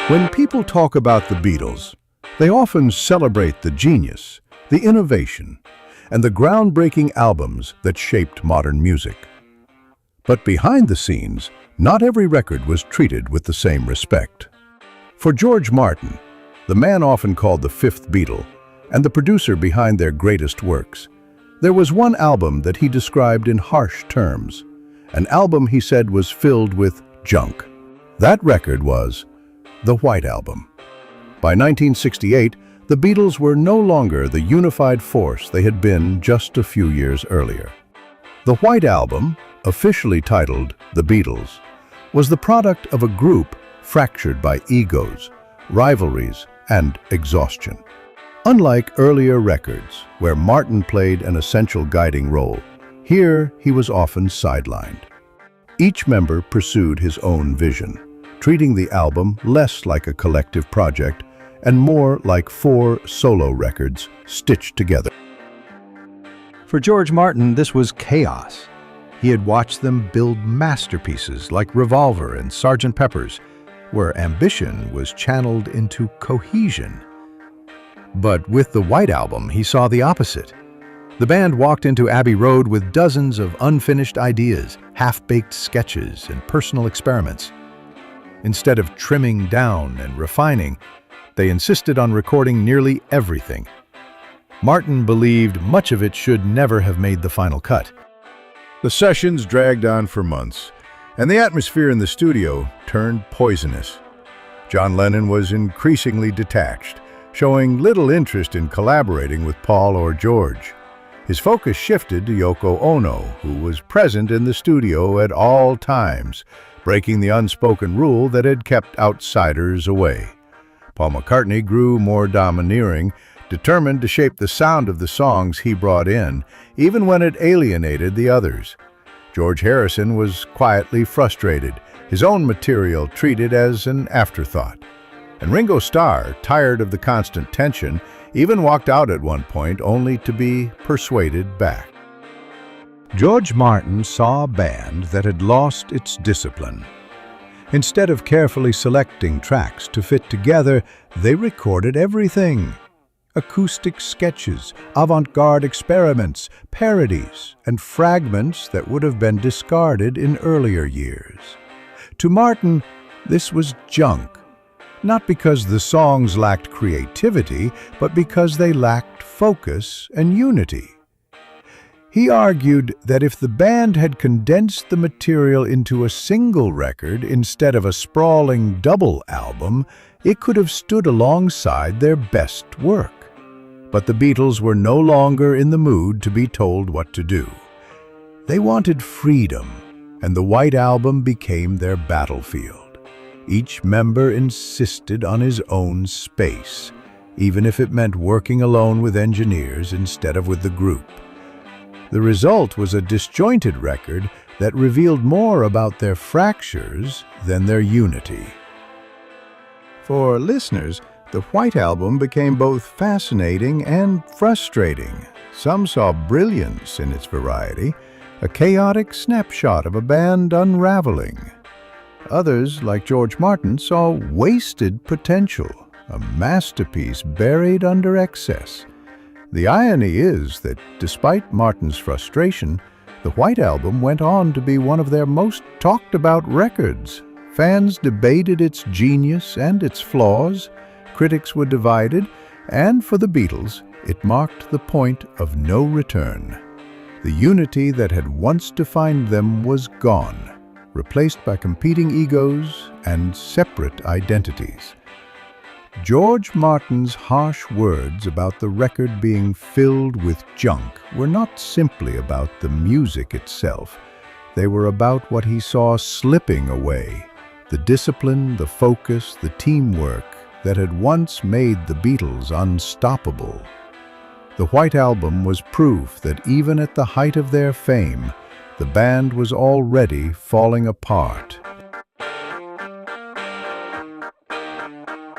When people talk about the Beatles, they often celebrate the genius, the innovation, and the groundbreaking albums that shaped modern music. But behind the scenes, not every record was treated with the same respect. For George Martin, the man often called the fifth Beatle, and the producer behind their greatest works, there was one album that he described in harsh terms, an album he said was filled with junk. That record was the White Album. By 1968, the Beatles were no longer the unified force they had been just a few years earlier. The White Album, officially titled The Beatles, was the product of a group fractured by egos, rivalries, and exhaustion. Unlike earlier records, where Martin played an essential guiding role, here he was often sidelined. Each member pursued his own vision, treating the album less like a collective project and more like 4 solo records stitched together. For George Martin, this was chaos. He had watched them build masterpieces like Revolver and Sgt. Pepper's, where ambition was channeled into cohesion. But with the White Album, he saw the opposite. The band walked into Abbey Road with dozens of unfinished ideas, half-baked sketches, and personal experiments. Instead of trimming down and refining, they insisted on recording nearly everything. Martin believed much of it should never have made the final cut. The sessions dragged on for months, and the atmosphere in the studio turned poisonous. John Lennon was increasingly detached, showing little interest in collaborating with Paul or George. His focus shifted to Yoko Ono, who was present in the studio at all times, breaking the unspoken rule that had kept outsiders away. Paul McCartney grew more domineering, determined to shape the sound of the songs he brought in, even when it alienated the others. George Harrison was quietly frustrated, his own material treated as an afterthought. And Ringo Starr, tired of the constant tension, even walked out at one point only to be persuaded back. George Martin saw a band that had lost its discipline. Instead of carefully selecting tracks to fit together, they recorded everything. Acoustic sketches, avant-garde experiments, parodies, and fragments that would have been discarded in earlier years. To Martin, this was junk, not because the songs lacked creativity, but because they lacked focus and unity. He argued that if the band had condensed the material into a single record instead of a sprawling double album, it could have stood alongside their best work. But the Beatles were no longer in the mood to be told what to do. They wanted freedom, and the White Album became their battlefield. Each member insisted on his own space, even if it meant working alone with engineers instead of with the group. The result was a disjointed record that revealed more about their fractures than their unity. For listeners, the White Album became both fascinating and frustrating. Some saw brilliance in its variety, a chaotic snapshot of a band unraveling. Others, like George Martin, saw wasted potential, a masterpiece buried under excess. The irony is that despite Martin's frustration, the White Album went on to be one of their most talked about records. Fans debated its genius and its flaws, critics were divided, and for the Beatles, it marked the point of no return. The unity that had once defined them was gone, replaced by competing egos and separate identities. George Martin's harsh words about the record being filled with junk were not simply about the music itself. They were about what he saw slipping away, the discipline, the focus, the teamwork that had once made the Beatles unstoppable. The White Album was proof that even at the height of their fame, the band was already falling apart